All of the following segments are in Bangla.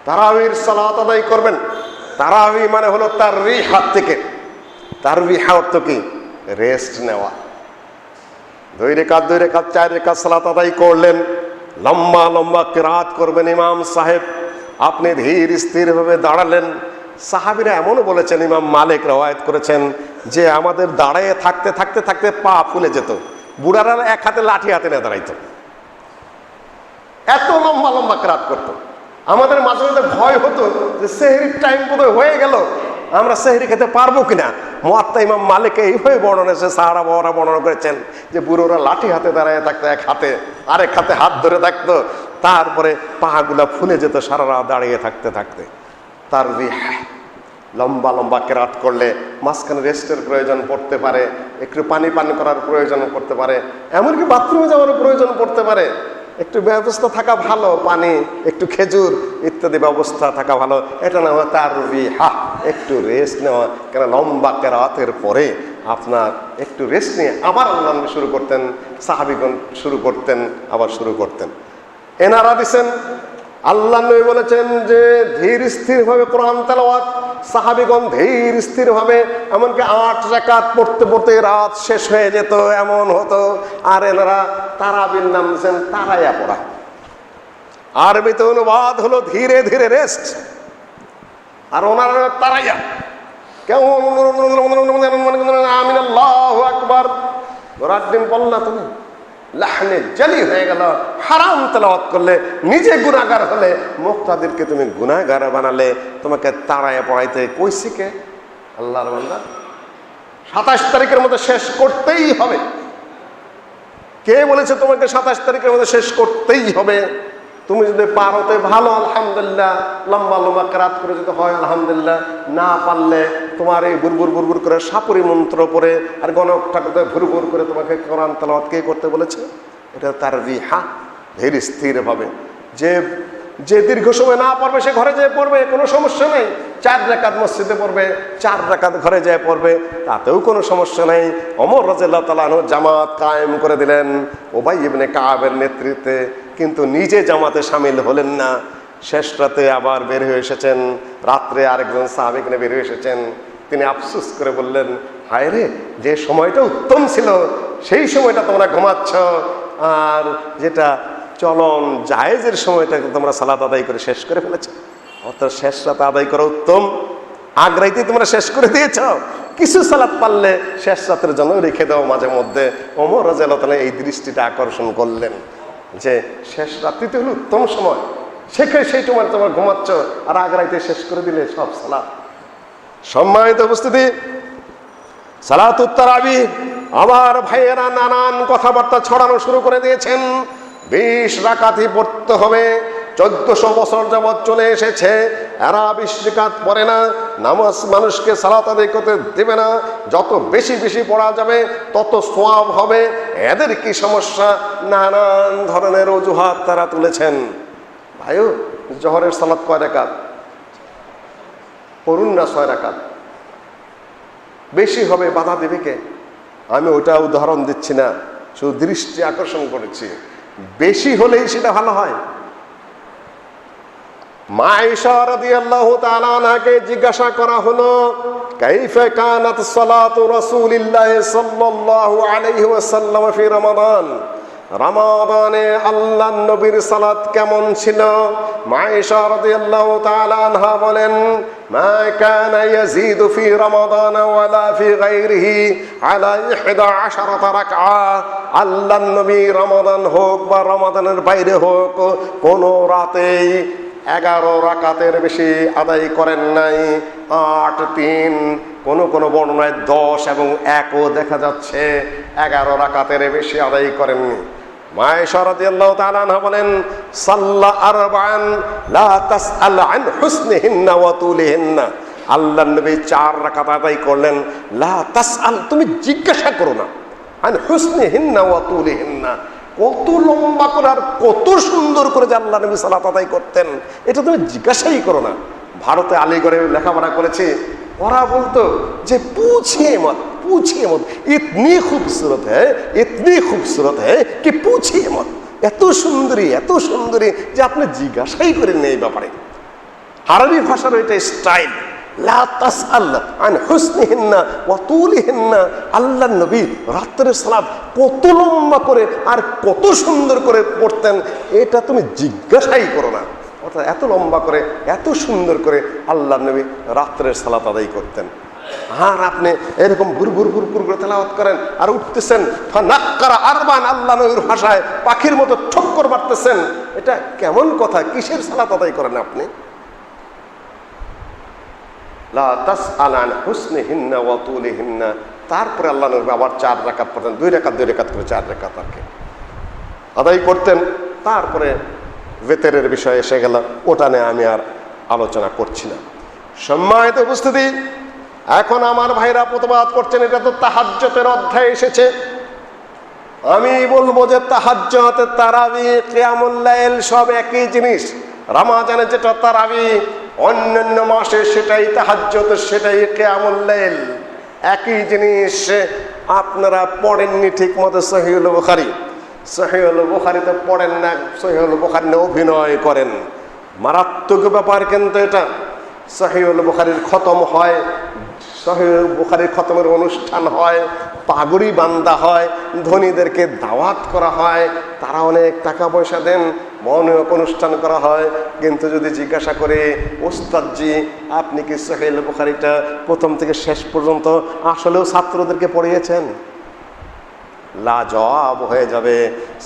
তারাবির সালাত আদায় করবেন। তারাবি মানে হলো তারবি হাত থেকে, তারবি অর্থ কি? রেস্ট নেওয়া। 2 রেকাত 4 রেকাত সালাত আদায় করলেন, লম্বা লম্বা কিরাত করবেন ইমাম সাহেব, আপনি ধীর স্থির ভাবে দাঁড়ালেন। সাহাবীরা এমনও বলেছেন, ইমাম মালিক রওয়ায়াত করেছেন যে আমাদের দাঁড়িয়ে থাকতে থাকতে থাকতে পা ফুলে যেত, বুড়ারা এক হাতে লাঠি হাতে না দাঁড়াইতো, এত লম্বা লম্বা কিরাত করতো। আমাদের মাঝে মাঝে ভয় হতো যে সেহরির টাইম বোধহয় হয়ে গেল, আমরা সেহরি খেতে পারবো কিনা। মুয়াত্তা ইমাম মালিক এইভাবে বর্ণনা এসে সাহারা বাবারা বর্ণনা করেছেন যে বুড়োরা লাঠি হাতে দাঁড়ায় থাকতো, এক হাতে আরেক হাতে হাত ধরে থাকতো, তারপরে পাগুলা ফুলে যেত সারা রাত দাঁড়িয়ে থাকতে থাকতে। তারবিহ লম্বা লম্বা কেরাত করলে মাঝখানে রেস্টের প্রয়োজন পড়তে পারে, একটু পানি পান করার প্রয়োজন পড়তে পারে, এমনকি বাথরুমে যাওয়ার প্রয়োজন পড়তে পারে। একটু ব্যবস্থা থাকা ভালো, পানি, একটু খেজুর ইত্যাদি ব্যবস্থা থাকা ভালো। এটা না হয় তারবিহ, একটু রেস্ট নেওয়া। কেন লম্বা কেরাতের পরে আপনার একটু রেস্ট নিয়ে আবার আল্লাহ শুরু করতেন, সাহাবীগণ শুরু করতেন, আবার শুরু করতেন। এনারা দিচ্ছেন আল্লাহ নবী বলেছেন যে ধীর স্থির ভাবে কোরআন তেলাওয়াত, সাহাবীগণ ধীর স্থির ভাবে, এমনকি 8 রাকাত পড়তে পড়তে রাত শেষ হয়ে যেত, এমন হতো। আর এনারা তারাবির নাম দিচ্ছেন তারাইয়া পড়া। আরবিতে অনুবাদ হলো ধীরে ধীরে রেস্ট, আর ওনারা তারাইয়া। কেমন আমিন আল্লাহু আকবার, রাত দিন বললা তুমি লাহনে জালি হয়ে গেল। হারাম তেলাওয়াত করলে নিজে গুনাহগার হলে, মুক্তাদিরকে তুমি গুনাহগার বানালে, তোমাকে তাড়াইয়া পড়াইতে কইছি কে? আল্লাহর বান্দা। 27 তারিখের মধ্যে শেষ করতেই হবে। কে বলেছে তোমাকে 27 তারিখের মধ্যে শেষ করতেই হবে? তুমি যদি পারোতে ভালো, আলহামদুলিল্লাহ, লম্বা লম্বা কেরাত করে যদি হয় আলহামদুলিল্লাহ। না পারলে তোমার এই বুরবুর বুরবুর করে সাপুরি মন্ত্র পড়ে আর গণক ঠাকুরতে ভুরভুর করে তোমাকে কোরআন তেলাওয়াত কে করতে বলেছে? এটা তারবিহ, ধীর স্থির ভাবে। যে দীর্ঘ সময় না পড়বে সে ঘরে যেয়ে পড়বে, কোনো সমস্যা নেই। 4 রাকাত মসজিদে পড়বে, 4 রাকাত ঘরে যেয়ে পড়বে, তাতেও কোনো সমস্যা নেই। ওমর রাদিয়াল্লাহু তাআলা আনহু জামাত কায়েম করে দিলেন উবাই ইবনে কাবের নেতৃত্বে, কিন্তু নিজে জামাতে শামিল হলেন না। শেষ রাতে আবার বের হয়ে এসেছেন, রাত্রে আরেকজন সাহাবীকে নিয়ে বের হয়ে এসেছেন। তিনি আফসোস করে বললেন, হায় রে, যে সময়টা উত্তম ছিল সেই সময়টা তোমরা ঘুমাচ্ছ, আর যেটা চলন জায়েজের সময়টাকে তোমরা সালাত আদায় করে শেষ করে ফেলেছ। অর্থাৎ শেষ রাতে আদায় করা উত্তম, আগ রাইতে তোমরা শেষ করে দিয়েছ। কিছু সালাত পারলে শেষ রাতের জন্য রেখে দাও মাঝে মধ্যে। ওমর রাদিয়াল্লাহু তাআলা এই দৃষ্টিটা আকর্ষণ করলেন যে শেষ রাত্রিতে হলো উত্তম সময়, সেই সময় তোমার ঘুমাচ্ছ, আর আগ রাইতে শেষ করে দিলে সব সালাত। সম্মানিত উপস্থিতি, সালাতুত তারাবি আমার ভাইয়েরা নানান কথাবার্তা ছড়ানো শুরু করে দিয়েছেন। 20 রাকাতই পড়তে হবে। 1400 বছর যাবৎ চলে এসেছে, এরা 20 রাকাত পড়ে না, নামাজ মানুষকে সালাত আদায় করতে দেবে না। যত বেশি বেশি পড়া যাবে তত সওয়াব হবে। এদের কি সমস্যা? নানান ধরনের অজুহাত তারা তুলেছেন। ভাইও, জোহরের সালাত কয় রাকাত? পড়ুন না 6 রাকাত, বেশি হবে, বাধা দেবে কে? আমি ওটা উদাহরণ দিচ্ছি না, শুধু দৃষ্টি আকর্ষণ করেছি। বেশি হলেই সেটা ভালো হয়। মা আয়েশা রাদিয়াল্লাহু তাআলা আনহাকে জিজ্ঞাসা করা হলো, কাইফা কানাত সালাতু রাসূলিল্লাহ সাল্লাল্লাহু আলাইহি ওয়াসাল্লাম ফি রমাদান, রমাদানে আল্লাহর নবীর সালাত কেমন ছিল? মা আয়েশা রাদিয়াল্লাহু তাআলা আনহা বলেন, মা কানা ইয়াজিদু ফি রমাদান ওয়ালা ফি গায়রিহি আলা 11 রাকআ। আল্লাহর নবী রমাদান হোক বা রমাদানের বাইরে হোক, কোন রাতেই 11 রাকাতের বেশি আদায় করেন নাই। 8, 3, কোন বর্ণনায় 10 এবং 1ও দেখা যাচ্ছে। 11 রাকাতের বেশি আদায় করেননি। মা আয়েশা রাদিয়াল্লাহু তাআলা আনহা বলেন, সাল্লা আরবাআন লা তাসআল আন হুসনিহিন্না ওয়া তুলিহিন্না। আল্লাহর নবী 4 রাকাত আদায় করলেন। লা তাসআল, তুমি জিজ্ঞাসা করো না, আন হুসনিহিন্না ওয়া তুলিহিন্না, কত লম্বা করে আর কত সুন্দর করে যে আল্লাহ নবী সালাত আদায় করতেন, এটা তুমি জিজ্ঞাসাই করো না। ভারতে আলিগড়ে লেখাপড়া করেছি, ওরা বলতো যে পুছিয়ে মত, ইতনি খুবসুরত হ্যায় কি পুছিয়ে মত, এত সুন্দরী যে আপনি জিজ্ঞাসাই করেন এই ব্যাপারে। আরবি ভাষার ওইটা স্টাইল। লা তাসআল আন হুসনিহিন্না ওয়া তুলিহিন্না। আল্লাহর নবী রাত্রের সালাত কত লম্বা করে আর কত সুন্দর করে পড়তেন এটা তুমি জিজ্ঞাসাই করো না। অর্থাৎ এত লম্বা করে এত সুন্দর করে আল্লাহর নবী রাত্রের সালাত আদায় করতেন। আর আপনি এরকম গুর গুর গুর গুর করে তেলাওয়াত করেন আর উঠতেছেন ফানাক্কারা আরবান, আল্লাহ নবীর ভাষায় পাখির মতো ঠক্কর মারতেছেন। এটা কেমন কথা? কিসের সালাত আদায় করেন আপনি? লা তাসআল আন হুসনিহিন্না ওয়া তুলিহিন্না। তারপরে আল্লাহ নবী আবার 4 রাকাত পড়তেন, 2 রাকাত 2 রাকাত করে 4 রাকাত আর কি আদায় করতেন। তারপরে বেতেরের বিষয় এসে গেল, ওটা নিয়ে আমি আর আলোচনা করছি না। সম্মানিত উপস্থিতি, এখন আমার ভাইরা প্রতিবাদ করছেন এটা তো তাহাজ্জুদের অধ্যায় এসেছে। আমি বলবো যে তাহাজ্জুদ, তারাবি, কিয়ামুল লাইল সব একই জিনিস। রমজানে যেটা তারাবি, অন্যান্য মাসে সেটাই তাহাজ্জুদ, সেটাই কিয়ামুল লাইল, একই জিনিস। আপনারা পড়েননি ঠিক মতো সহিহুল বুখারী। সহিহুল বুখারীতে পড়েন না, সহিহুল বুখারী নিয়ে অভিনয় করেন। মারাত্মক ব্যাপার কিন্তু এটা। সহিহুল বুখারীর খতম হয়, সহিহুল বুখারীর খতমের অনুষ্ঠান হয়, পাগড়ি বান্ধা হয়, ধনীদেরকে দাওয়াত করা হয়, তারা অনেক টাকা পয়সা দেন, অনেক অনুষ্ঠান করা হয়। কিন্তু যদি জিজ্ঞাসা করে ওস্তাদজি আপনি কি সহিহুল বুখারীটা প্রথম থেকে শেষ পর্যন্ত আসলেও ছাত্রদেরকে পড়িয়েছেন? লাজবাব হয়ে যাবে।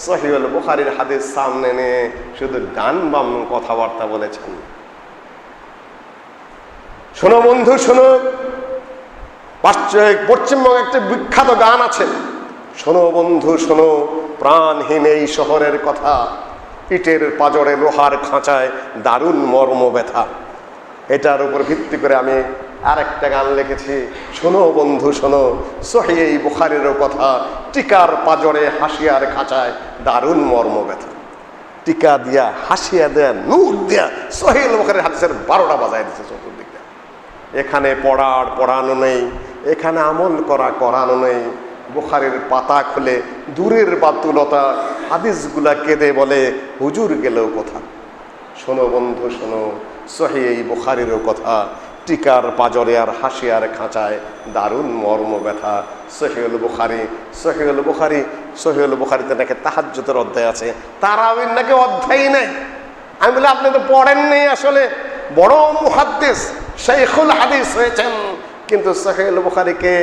সহিহুল বুখারীর হাদিস সামনে নিয়ে শুধু ডান বাম কথাবার্তা বলেছেন। শোনো বন্ধু, শোনো, পশ্চিমবঙ্গে একটি বিখ্যাত গান আছে, শোনো বন্ধু শোনো, প্রাণহীন এই শহরের কথা, ইটের পাজরে লোহার খাঁচায় দারুণ মর্ম ব্যথা। এটার উপর ভিত্তি করে আমি আরেকটা গান লিখেছি, শোনো বন্ধু শোনো, সহিহ বুখারীর কথা, টিকার পাজরে হাসিয়ার খাঁচায় দারুণ মর্ম ব্যথা। টিকা দিয়া, হাসিয়া দেয়া, নূর দিয়া সহিহ বুখারীর হাদিসের 12টা বাজায় দিচ্ছে চতুর্দিকে। এখানে পড়ার পড়ানো নেই, এখানে আমল করা করানো নেই। বুখারীর পাতা খুলে দূরের বাতুলতা হাদিসগুলা কেঁদে বলে হুজুর গেলেও কথা। শোনো বন্ধু শোনো, সহিহ বুখারীর কথা, টিকার পাজরে আর হাসিয়ার খাঁচায় দারুণ মর্ম ব্যথা। সহিহুল বুখারী, সহিহুল বুখারী, সহিহুল বুখারীতে নাকি তাহাজ্জুদের অধ্যায় আছে, তারাবির নাকি অধ্যায়ই নেই। আমি বলি আপনি তো পড়েননি, আসলে বড় মুহাদ্দিস শাইখুল হাদিস হয়েছেন, কিন্তু সহিহুল বুখারীকে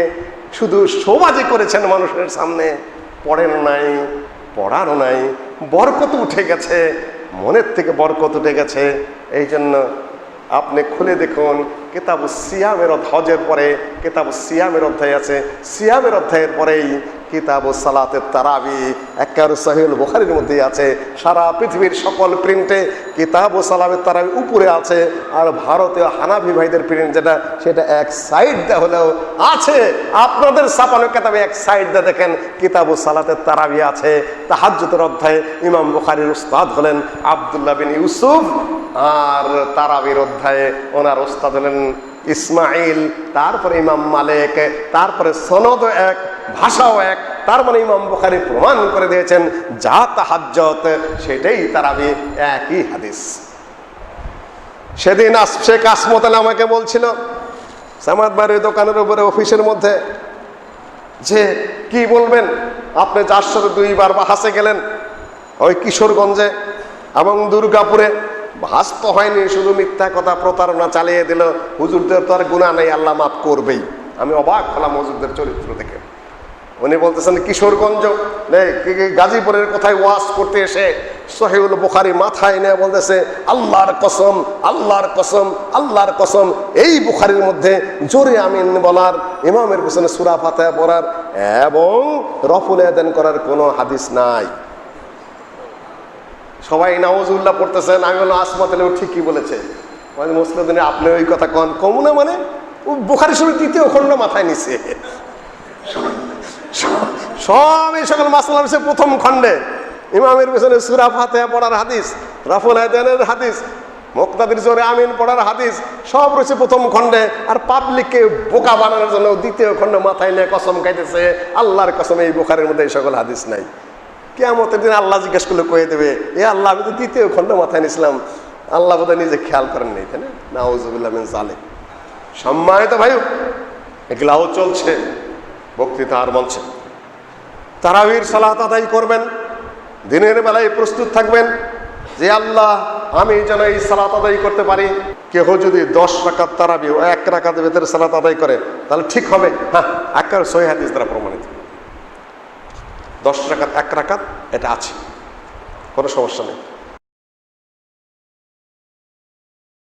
শুধু শোবাজি করেছেন মানুষের সামনে, পড়েন নাই, পড়ানো নাই। বরকত উঠে গেছে, মনের থেকে বরকত উঠে গেছে। এই জন্য আপনি খুলে দেখুন কিতাবুস সিয়ামের, হজের পরে কিতাবুস সিয়ামের অধ্যায় আছে, সিয়ামের অধ্যায়ের পরেই কিতাবুস সালাতের তারাবি একেবারে সহিহুল বুখারীর মধ্যেই আছে। সারা পৃথিবীর সকল প্রিন্টে কিতাবুস সালাতের তারাবি উপরে আছে, আর ভারতীয় হানাফি ভাইদের প্রিন্ট যেটা, সেটা এক সাইড দেওয়া হলেও আছে। আপনাদের ছাপানো কিতাবে এক সাইড দিয়ে দেখেন কিতাবুস সালাতের তারাবি আছে। তাহাজ্জুদের অধ্যায়ে ইমাম বুখারীর উস্তাদ হলেন আব্দুল্লাহ বিন ইউসুফ, আর তারাবির অধ্যায়ে ওনার উস্তাদ হলেন ইসমাইল, তারপরে ইমাম মালিক, তারপরে সনদও এক, ভাষাও এক। তার মানে ইমাম বুখারী প্রমাণ করে দিয়েছেন যা তাহাজ্জুদ সেটাই তারাবি, একই হাদিস। সেদিন শেখ আসমত আলী আমাকে বলছিল সামাদ বাড়ির দোকানের উপরে অফিসের মধ্যে, যে কি বলবেন আপনি যার সাথে 2 বার বাহাসে গেলেন, ওই কিশোরগঞ্জে এবং দুর্গাপুরে, ভাস তো হয়নি, শুধু মিথ্যা কথা প্রতারণা চালিয়ে দিল, হুজুরদের তো আর গুনাহ নেই, আল্লাহ মাফ করবেই। আমি অবাক হলাম হুজুরদের চরিত্র দেখে। উনি বলতেছেন কিশোরগঞ্জ গাজীপুরের কোথায় ওয়াজ করতে এসে সহিহুল বুখারী মাথায় নিয়ে বলতেছে আল্লাহর কসম, আল্লাহর কসম, আল্লাহর কসম, এই বুখারীর মধ্যে জোরে আমিন বলার, ইমামের পিছনে সূরা ফাতিহা পড়ার এবং রফুল ইয়াদান করার কোনো হাদিস নাই। সবাই নাউজুবিল্লাহ পড়তেছেন। আমি বললাম আসমত আলী ঠিকই বলেছে। মুসলিম আপনি ওই কথা কম না, মানে বুখারী শরীফ 3য় খণ্ড মাথায় নিছে, সব এই সকল মাসলা রয়েছে 1ম খণ্ডে। ইমামের পেছনে সূরা ফাতিহা পড়ার হাদিস, রাফুল ইয়াদানের হাদিস, মুক্তাদির জোরে আমিন পড়ার হাদিস সব রয়েছে 1ম খণ্ডে। আর পাবলিককে বোকা বানানোর জন্য 2য় খণ্ড মাথায় নিয়ে কসম খাইতেছে আল্লাহর কসম এই বুখারীর মধ্যে এই সকল হাদিস নাই। কিয়ামতের দিন আল্লাহ জিজ্ঞেস করলে কয়ে দেবে, এ আল্লাহ আমি তো 2য় খণ্ড মাথায় নিয়েছিলাম, আল্লাহ বোধহয় নিজে খেয়াল করেন নেই, তাই না? নাউজুবিল্লাহ মিন যালিক। সম্মানিত ভাই, এগুলাও চলছে বক্তৃতা আর মঞ্চে। তারাবির সালাত আদায় করবেন, দিনের বেলায় প্রস্তুত থাকবেন যে আল্লাহ আমি যেন এই সালাত আদায় করতে পারি। কেহ যদি 10 রাকাত তারাবি ও 1 রাকাতের ভেতরে সালাত আদায় করে তাহলে ঠিক হবে। হ্যাঁ, একেবারে সহিহ হাদিস দ্বারা প্রমাণিত। 10 রাকাত 1 রাকাত এটা আছে, কোনো সমস্যা নেই।